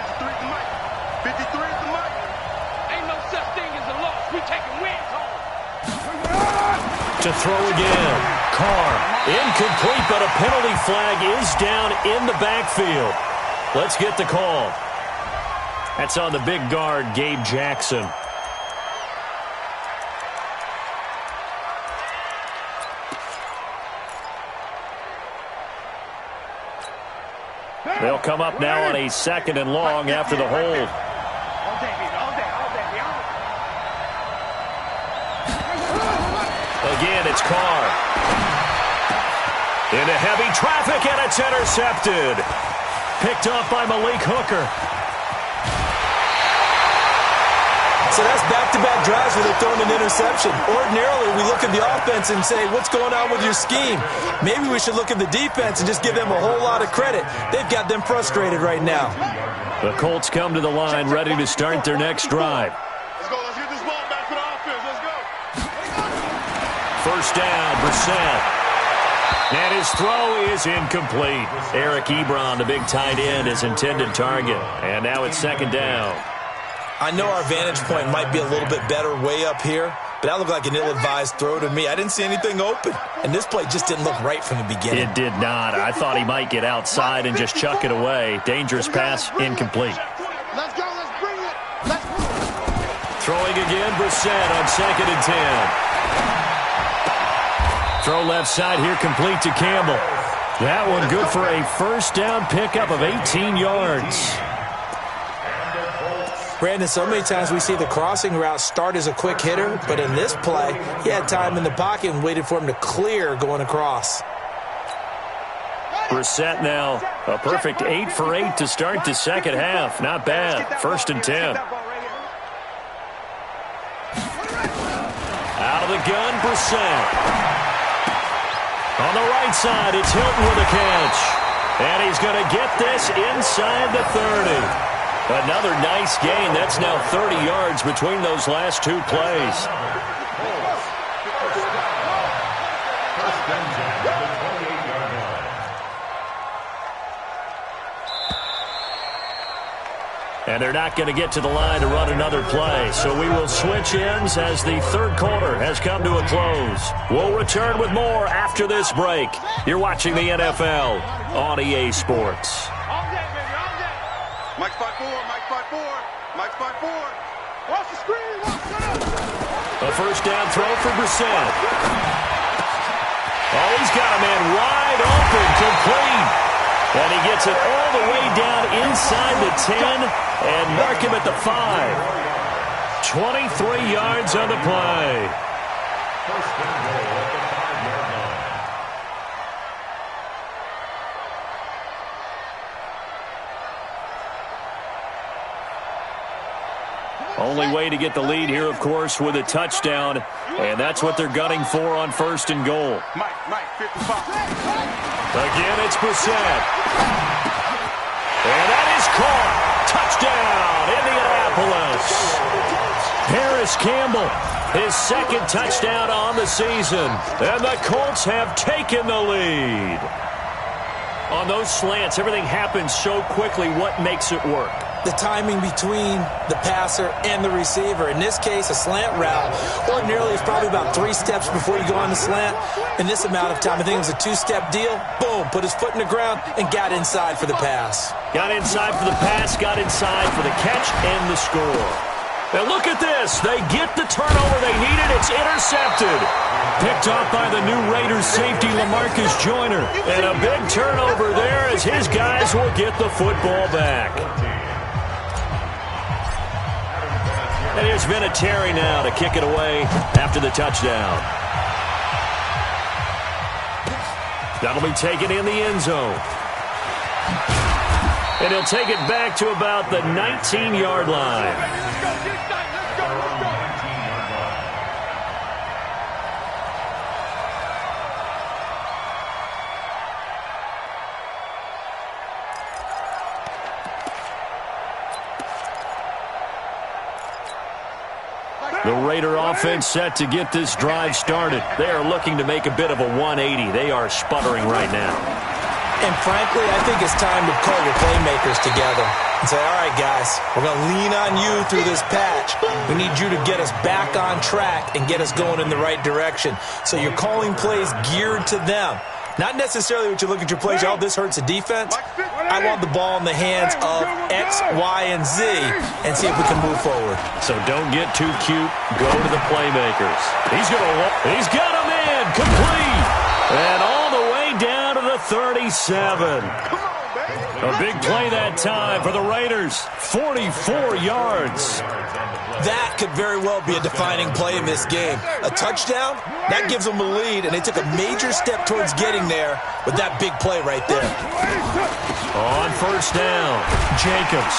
53 is the mic. 53 is the mic. Ain't no such thing as a loss. We taking wins home. To throw again. Carr, incomplete, but a penalty flag is down in the backfield. Let's get the call. That's on the big guard, Gabe Jackson. They'll come up now on a 2nd and long after the hold. Again, it's Carr. Into heavy traffic, and it's intercepted. Picked off by Malik Hooker. So that's back-to-back drives where they're throwing an interception. Ordinarily, we look at the offense and say, what's going on with your scheme? Maybe we should look at the defense and just give them a whole lot of credit. They've got them frustrated right now. The Colts come to the line, ready to start their next drive. Let's go. Let's get this ball back for the offense. Let's go. 1st down, Brissett. And his throw is incomplete. Eric Ebron, the big tight end, his intended target. And now it's 2nd down. I know our vantage point might be a little bit better way up here, but that looked like an ill-advised throw to me. I didn't see anything open, and this play just didn't look right from the beginning. It did not. I thought he might get outside and just chuck it away. Dangerous pass, incomplete. Let's go. Let's bring it. Let's bring it. Throwing again, Brissett on 2nd and 10. Throw left side here, complete to Campbell. That one good for a 1st down pickup of 18 yards. Brandon, so many times we see the crossing route start as a quick hitter, but in this play, he had time in the pocket and waited for him to clear going across. Brissett now, a perfect 8 for 8 to start the second half. Not bad. 1st and 10. Out of the gun, Brissett. On the right side, it's Hilton with a catch. And he's going to get this inside the 30. Another nice gain. That's now 30 yards between those last two plays. And they're not going to get to the line to run another play. So we will switch ends as the third quarter has come to a close. We'll return with more after this break. You're watching the NFL on EA Sports. Mike's 5-4, Mike's 5-4, Mike's 5-4. Watch the screen, A first down throw for Brissett. Oh, he's got a man wide open, complete. And he gets it all the way down inside the 10 and mark him at the 5. 23 yards on the play. First and goal at the 5-yard line. Only way to get the lead here, of course, with a touchdown. And that's what they're gunning for on 1st and goal. Mike, 55. Again, it's Brissett. And that is caught. Touchdown, Indianapolis. Harris Campbell, his 2nd touchdown on the season. And the Colts have taken the lead. On those slants, everything happens so quickly. What makes it work? The timing between the passer and the receiver. In this case, a slant route ordinarily is probably about 3 steps before you go on the slant. In this amount of time, I think it was a 2-step deal. Boom, put his foot in the ground and got inside for the pass. Got inside for the pass, got inside for the catch and the score. And look at this. They get the turnover they needed. It's intercepted. Picked off by the new Raiders safety, LaMarcus Joyner. And a big turnover there as his guys will get the football back. And here's Vinatieri now to kick it away after the touchdown. That'll be taken in the end zone. And he'll take it back to about the 19-yard line. The Raider offense set to get this drive started. They are looking to make a bit of a 180. They are sputtering right now. And frankly, I think it's time to call your playmakers together and say, all right, guys, we're going to lean on you through this patch. We need you to get us back on track and get us going in the right direction. So you're calling plays geared to them. Not necessarily what you look at your plays, oh, this hurts the defense. I want the ball in the hands of X, Y, and Z and see if we can move forward. So don't get too cute. Go to the playmakers. He's got a man complete. And all the way down to the 37. A big play that time for the Raiders. 44 yards. That could very well be a defining play in this game. A touchdown, that gives them a lead, and they took a major step towards getting there with that big play right there. On first down, Jacobs.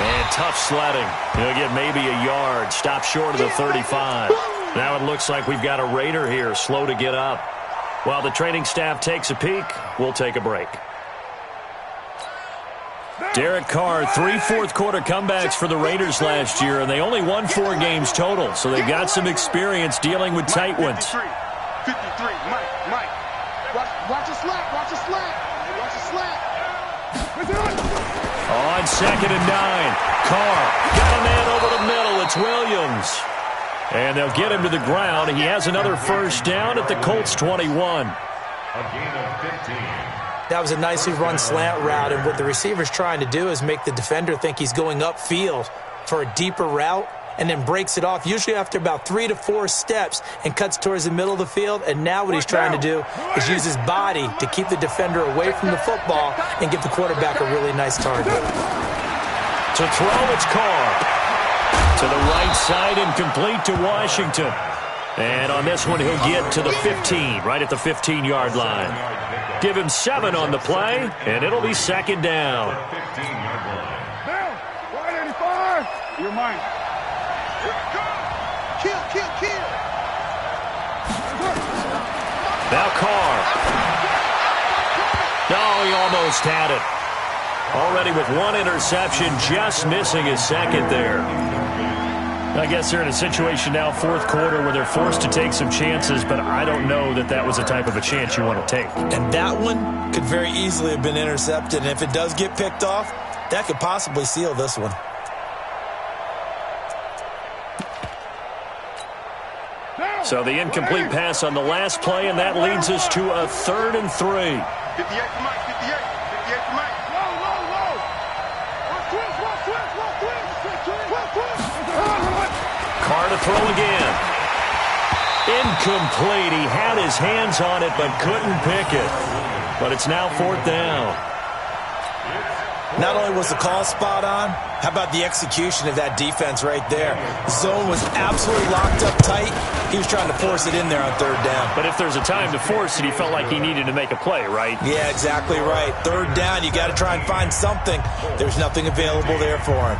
And tough sledding. He'll get maybe a yard. Stop short of the 35. Now it looks like we've got a Raider here, slow to get up. While the training staff takes a peek, we'll take a break. Derek Carr, 3 fourth-quarter comebacks for the Raiders last year, and they only won 4 games total, so they've got some experience dealing with tight ones. 53, Mike. Watch the slant, watch the slant. Watch the slant. On 2nd and 9, Carr got a man over the middle. It's Williams. And they'll get him to the ground. He has another first down at the Colts 21. A gain of 15. That was a nicely run slant route, and what the receiver's trying to do is make the defender think he's going upfield for a deeper route and then breaks it off, usually after about 3 to 4 steps, and cuts towards the middle of the field. And now what he's trying to do is use his body to keep the defender away from the football and give the quarterback a really nice target. To throw, it's Carr. To the right side and complete to Washington. And on this one, he'll get to the 15, right at the 15-yard line. Give him 7 on the play, and it'll be second down. Down. 185. You're mine. Kill. Now Carr. No, he almost had it. Already with 1 interception, just missing his second there. I guess they're in a situation now, fourth quarter, where they're forced to take some chances, but I don't know that that was the type of a chance you want to take. And that one could very easily have been intercepted, and if it does get picked off, that could possibly seal this one. So the incomplete pass on the last play, and that leads us to a 3rd and 3. 58 for Mike. 58 for Mike. Low. Carr to throw again. Incomplete. He had his hands on it but couldn't pick it. But it's now 4th down. Not only was the call spot on, how about the execution of that defense right there? The zone was absolutely locked up tight. He was trying to force it in there on 3rd down. But if there's a time to force it, he felt like he needed to make a play, right? Yeah, exactly right. 3rd down, you got to try and find something. There's nothing available there for him.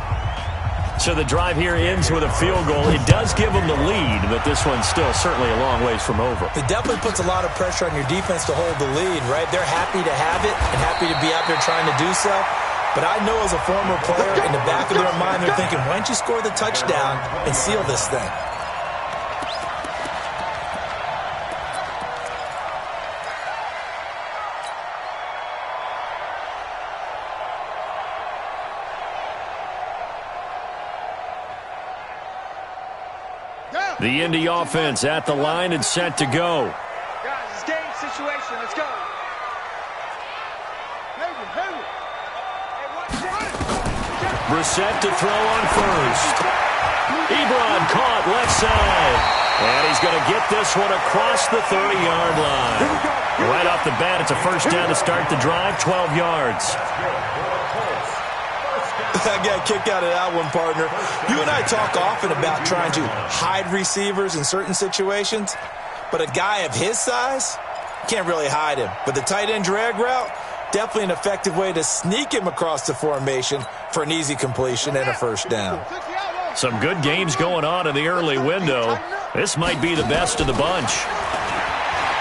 So the drive here ends with a field goal. It does give them the lead, but this one's still certainly a long ways from over. It definitely puts a lot of pressure on your defense to hold the lead, right? They're happy to have it and happy to be out there trying to do so. But I know as a former player, in the back of their mind, they're thinking, why don't you score the touchdown and seal this thing? The Indy offense at the line and set to go. Guys, it's game situation. Let's go. Brissett to throw on first. Ebron caught left side. And he's going to get this one across the 30-yard line. Right off the bat, it's a first down to start the drive, 12 yards. I got a kick out of that one, partner. You and I talk often about trying to hide receivers in certain situations, but a guy of his size can't really hide him. But the tight end drag route, definitely an effective way to sneak him across the formation for an easy completion and a first down. Some good games going on in the early window. This might be the best of the bunch.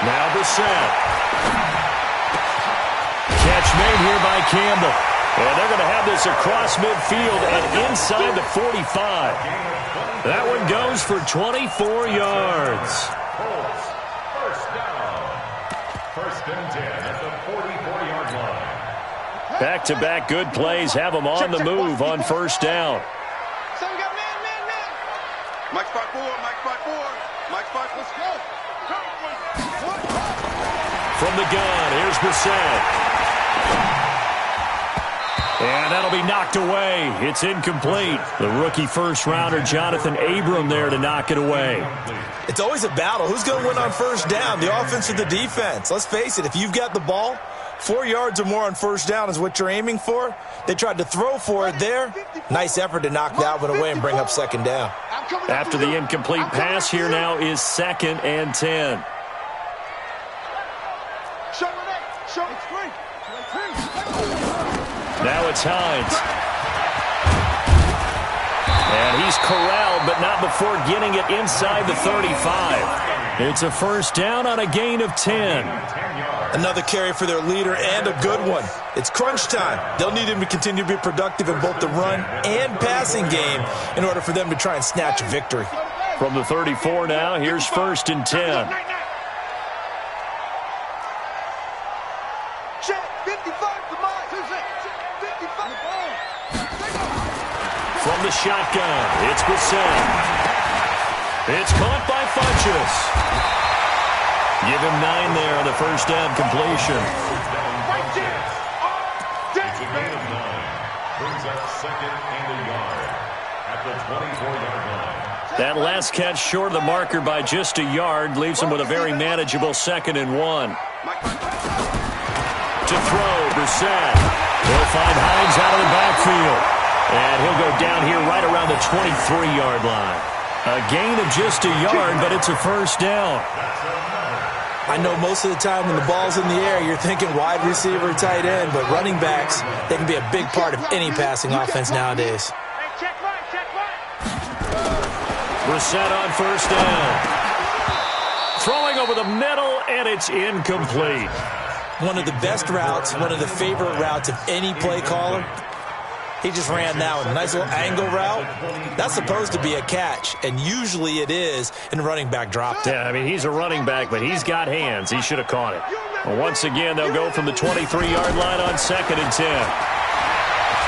Now Brissett. Catch made here by Campbell. And they're going to have this across midfield and inside the 45. That one goes for 24 yards. First down. 1st and 10 at the 44-yard line. Back-to-back good plays have them on the move on first down. So we got man. Mike spot 4. Let's go. From the gun, here's Brissett. And that'll be knocked away. It's incomplete. The rookie first-rounder, Jonathan Abram, there to knock it away. It's always a battle. Who's going to win on first down, the offense or the defense? Let's face it, if you've got the ball, 4 yards or more on first down is what you're aiming for. They tried to throw for it there. Nice effort to knock that one away and bring up second down. After the incomplete pass, here now is 2nd and 10. Now it's Hines. And he's corralled, but not before getting it inside the 35. It's a first down on a gain of 10. Another carry for their leader and a good one. It's crunch time. They'll need him to continue to be productive in both the run and passing game in order for them to try and snatch a victory. From the 34 now, here's 1st and 10. From the shotgun, it's Brissett. It's caught by Funchess. Give him 9 there on the first down completion. It's a gain of 9. Brings up 2nd and a yard at the 24-yard line. That last catch short of the marker by just a yard leaves him with a very manageable 2nd and 1. To throw, Brissett. He'll find Hines out of the backfield. And he'll go down here right around the 23-yard line. A gain of just a yard, but it's a first down. I know most of the time when the ball's in the air, you're thinking wide receiver, tight end, but running backs, they can be a big part of any passing offense nowadays. Brissett on first down. Throwing over the middle, and it's incomplete. One of the best routes, one of the favorite routes of any play caller. He just ran that one. Nice little angle route. That's supposed to be a catch, and usually it is, and the running back dropped it. Yeah, I mean, he's a running back, but he's got hands. He should have caught it. Well, once again, they'll go from the 23-yard line on 2nd and 10.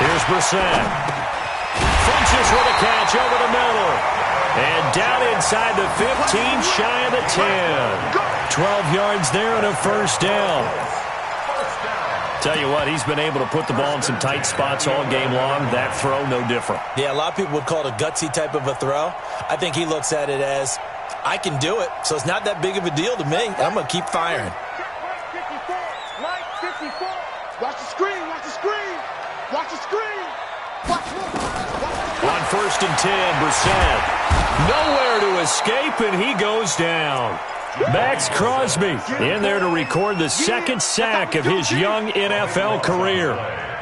Here's Brissett. Funches with a catch over the middle. And down inside the 15, shy of the 10. 12 yards there and a first down. Tell you what, he's been able to put the ball in some tight spots all game long. That throw, no different. Yeah, a lot of people would call it a gutsy type of a throw. I think he looks at it as, I can do it, so it's not that big of a deal to me. I'm going to keep firing. Watch the screen, watch the screen. Watch the screen. On 1st and 10, Brissett. Nowhere to escape, and he goes down. Max Crosby in there to record the 2nd sack of his young NFL career.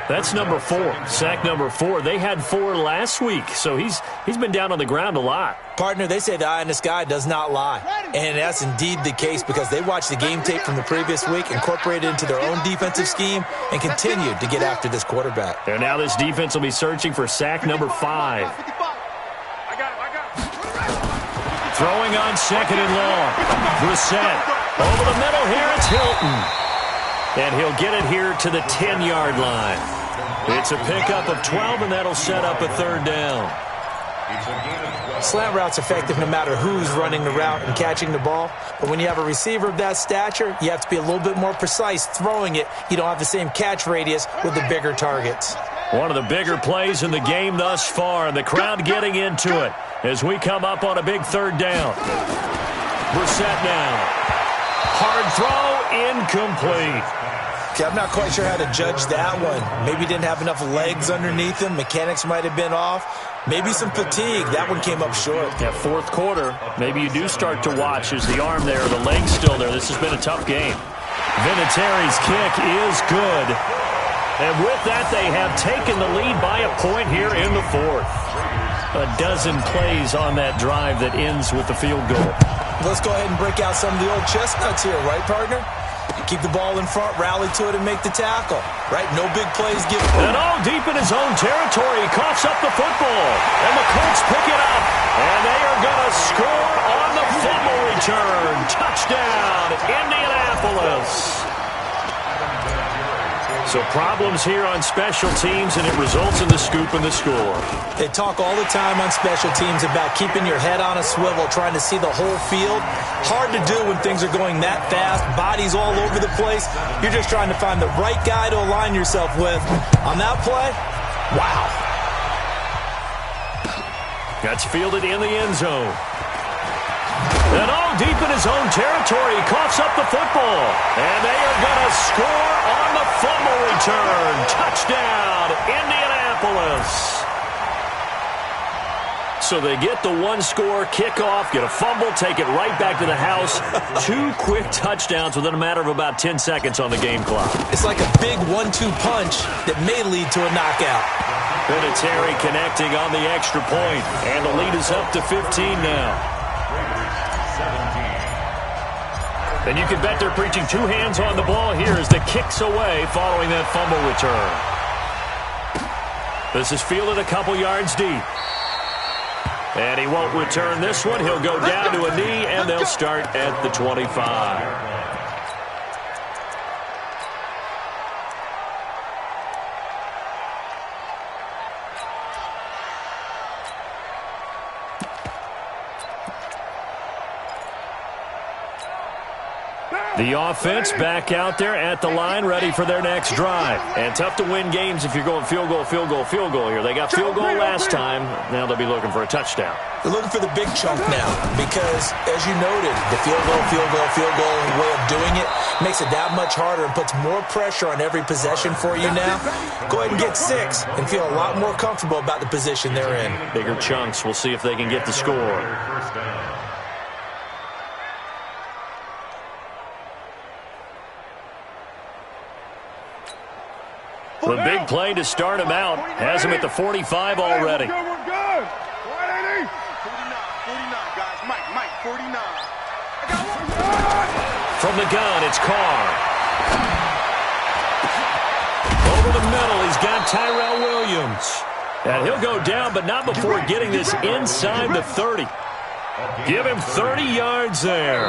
That's number 4, sack number 4. They had 4 last week, so he's been down on the ground a lot. Partner, they say the eye in the sky does not lie. And that's indeed the case because they watched the game tape from the previous week, incorporated it into their own defensive scheme, and continued to get after this quarterback. And now this defense will be searching for sack number 5. Throwing on 2nd and long. Brissett over the middle here. It's Hilton. And he'll get it here to the 10-yard line. It's a pickup of 12, and that'll set up a 3rd down. Slant route's effective no matter who's running the route and catching the ball. But when you have a receiver of that stature, you have to be a little bit more precise throwing it. You don't have the same catch radius with the bigger targets. One of the bigger plays in the game thus far, and the crowd getting into it as we come up on a big 3rd down. Brissett now. Hard throw, incomplete. Okay, I'm not quite sure how to judge that one. Maybe didn't have enough legs underneath him. Mechanics might have been off. Maybe some fatigue. That one came up short. Yeah, 4th quarter, maybe you do start to watch as the arm there, the leg's still there. This has been a tough game. Vinatieri's kick is good. And with that, they have taken the lead by a point here in the 4th. A dozen plays on that drive that ends with the field goal. Let's go ahead and break out some of the old chestnuts here, right, partner? Keep the ball in front, rally to it, and make the tackle. Right? No big plays given. And all deep in his own territory, he coughs up the football. And the Colts pick it up. And they are going to score on the fumble return. Touchdown, Indianapolis. So problems here on special teams, and it results in the scoop and the score. They talk all the time on special teams about keeping your head on a swivel, trying to see the whole field. Hard to do when things are going that fast, bodies all over the place. You're just trying to find the right guy to align yourself with. On that play, wow. That's fielded in the end zone. And all deep in his own territory, he coughs up the football. And they are going to score on the fumble return. Touchdown, Indianapolis. So they get the 1-score kickoff, get a fumble, take it right back to the house. 2 quick touchdowns within a matter of about 10 seconds on the game clock. It's like a big 1-2 punch that may lead to a knockout. Vinatieri connecting on the extra point, and the lead is up to 15 now. And you can bet they're preaching 2 hands on the ball here as the kick's away following that fumble return. This is fielded a couple yards deep. And he won't return this one. He'll go down to a knee, and they'll start at the 25. The offense back out there at the line, ready for their next drive. And tough to win games if you're going field goal, field goal, field goal here. They got field goal last time. Now they'll be looking for a touchdown. They're looking for the big chunk now because, as you noted, the field goal way of doing it makes it that much harder and puts more pressure on every possession for you now. Go ahead and get 6 and feel a lot more comfortable about the position they're in. Bigger chunks. We'll see if they can get the score. The big play to start him out has him at the 45 already. We're good. 180. 49, guys. Mike, 49. I got one. From the gun, it's Carr. Over the middle, he's got Tyrell Williams. And he'll go down, but not before getting this inside the 30. Give him 30 yards there.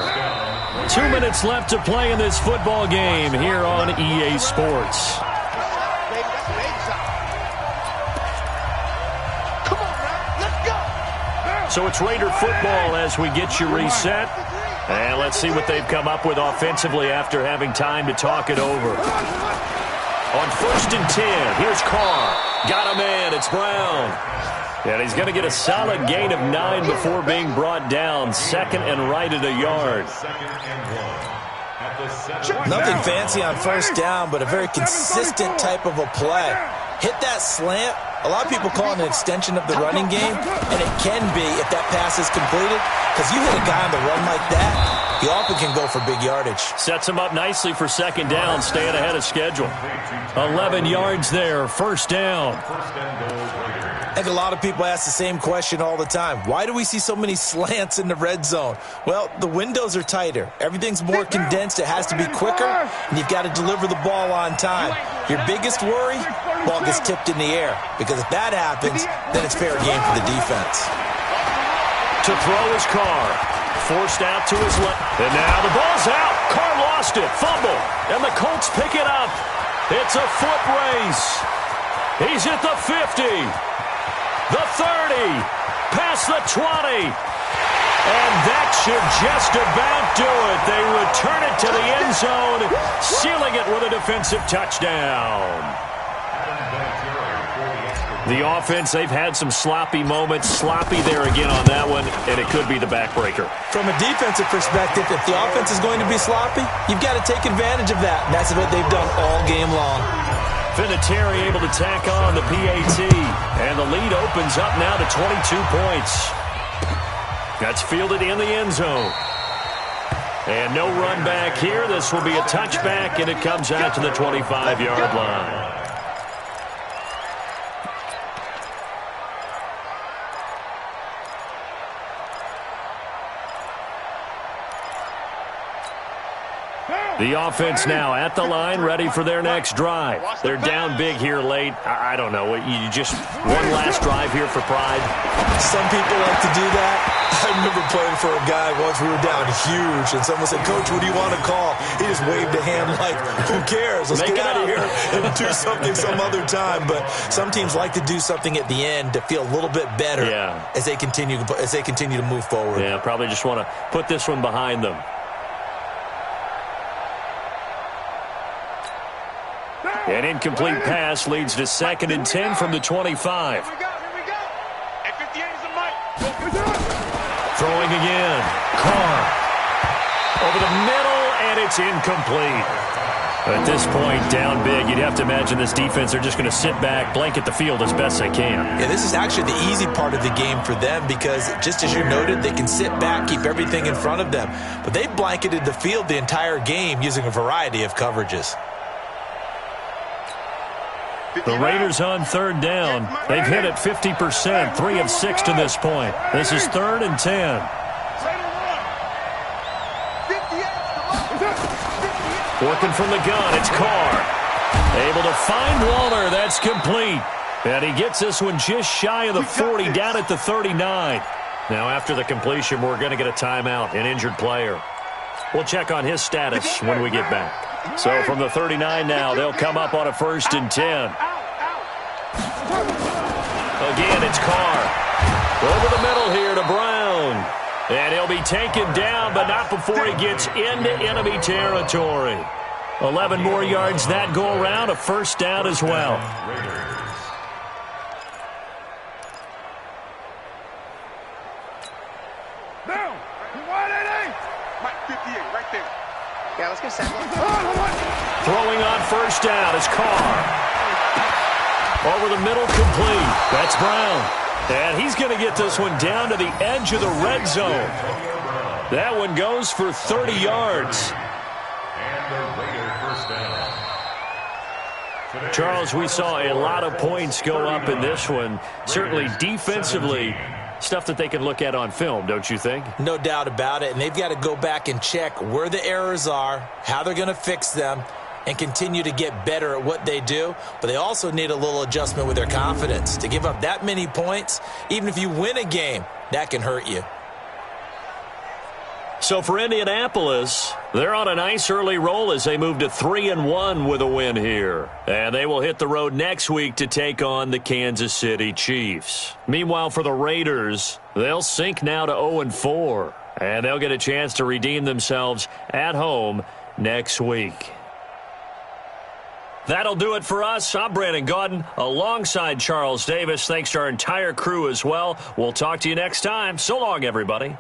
2 minutes left to play in this football game here on EA Sports. So it's Raider football as we get you reset. And let's see what they've come up with offensively after having time to talk it over. On 1st and 10, here's Carr. Got a man, it's Brown. And he's going to get a solid gain of 9 before being brought down. 2nd and right at a yard. Nothing fancy on 1st down, but a very consistent type of a play. Hit that slant. A lot of people call it an extension of the running game, and it can be if that pass is completed, because you hit a guy on the run like that, he often can go for big yardage. Sets him up nicely for 2nd down, staying ahead of schedule. 11 yards there, 1st down. I think a lot of people ask the same question all the time. Why do we see so many slants in the red zone? Well, the windows are tighter. Everything's more condensed. It has to be quicker, and you've got to deliver the ball on time. Your biggest worry, ball gets tipped in the air, because if that happens, then it's fair game for the defense. To throw is Carr. Forced out to his left. And now the ball's out. Carr lost it. Fumble. And the Colts pick it up. It's a foot race. He's at the 50. The 30, past the 20, and that should just about do it. They return it to the end zone, sealing it with a defensive touchdown. The offense, they've had some sloppy moments. Sloppy there again on that one, and it could be the backbreaker. From a defensive perspective, if the offense is going to be sloppy, you've got to take advantage of that. And that's what they've done all game long. Vinatieri able to tack on the PAT, and the lead opens up now to 22 points. That's fielded in the end zone. And no run back here. This will be a touchback, and it comes out to the 25-yard line. The offense now at the line, ready for their next drive. They're down big here late. I don't know. You just one last drive here for pride. Some people like to do that. I remember playing for a guy once. We were down huge, and someone said, "Coach, what do you want to call?" He just waved a hand like, "Who cares? Let's get out of here and do something some other time." But some teams like to do something at the end to feel a little bit better as they continue to move forward. Yeah, probably just want to put this one behind them. An incomplete pass leads to 2nd and 10 from the 25. Here we go. And 58 is a Mike. Throwing again. Carr. Over the middle, and it's incomplete. At this point, down big, you'd have to imagine this defense are just going to sit back, blanket the field as best they can. Yeah, this is actually the easy part of the game for them because, just as you noted, they can sit back, keep everything in front of them. But they've blanketed the field the entire game using a variety of coverages. The Raiders on 3rd down. They've hit it 50%, 3 of 6 to this point. This is 3rd and 10. Working from the gun, it's Carr. Able to find Waller, that's complete. And he gets this one just shy of the 40, down at the 39. Now after the completion, we're going to get a timeout, an injured player. We'll check on his status when we get back. So from the 39 now, they'll come up on a 1st and 10. Again, it's Carr. Over the middle here to Brown. And he'll be taken down, but not before he gets into enemy territory. 11 more yards that go around, a 1st down as well. Now, 180. Mike, 58, right there. Yeah, let's get set. Throwing on first down is Carr. Over the middle, complete. That's Brown. And he's going to get this one down to the edge of the red zone. That one goes for 30 yards. And the Raider first down. Charles, we saw a lot of points go up in this one. Certainly defensively, stuff that they can look at on film, don't you think? No doubt about it. And they've got to go back and check where the errors are, how they're going to fix them, and continue to get better at what they do. But they also need a little adjustment with their confidence. To give up that many points, even if you win a game, that can hurt you. So for Indianapolis, they're on a nice early roll as they move to 3-1 with a win here. And they will hit the road next week to take on the Kansas City Chiefs. Meanwhile, for the Raiders, they'll sink now to 0-4. And they'll get a chance to redeem themselves at home next week. That'll do it for us. I'm Brandon Gaudin alongside Charles Davis. Thanks to our entire crew as well. We'll talk to you next time. So long, everybody.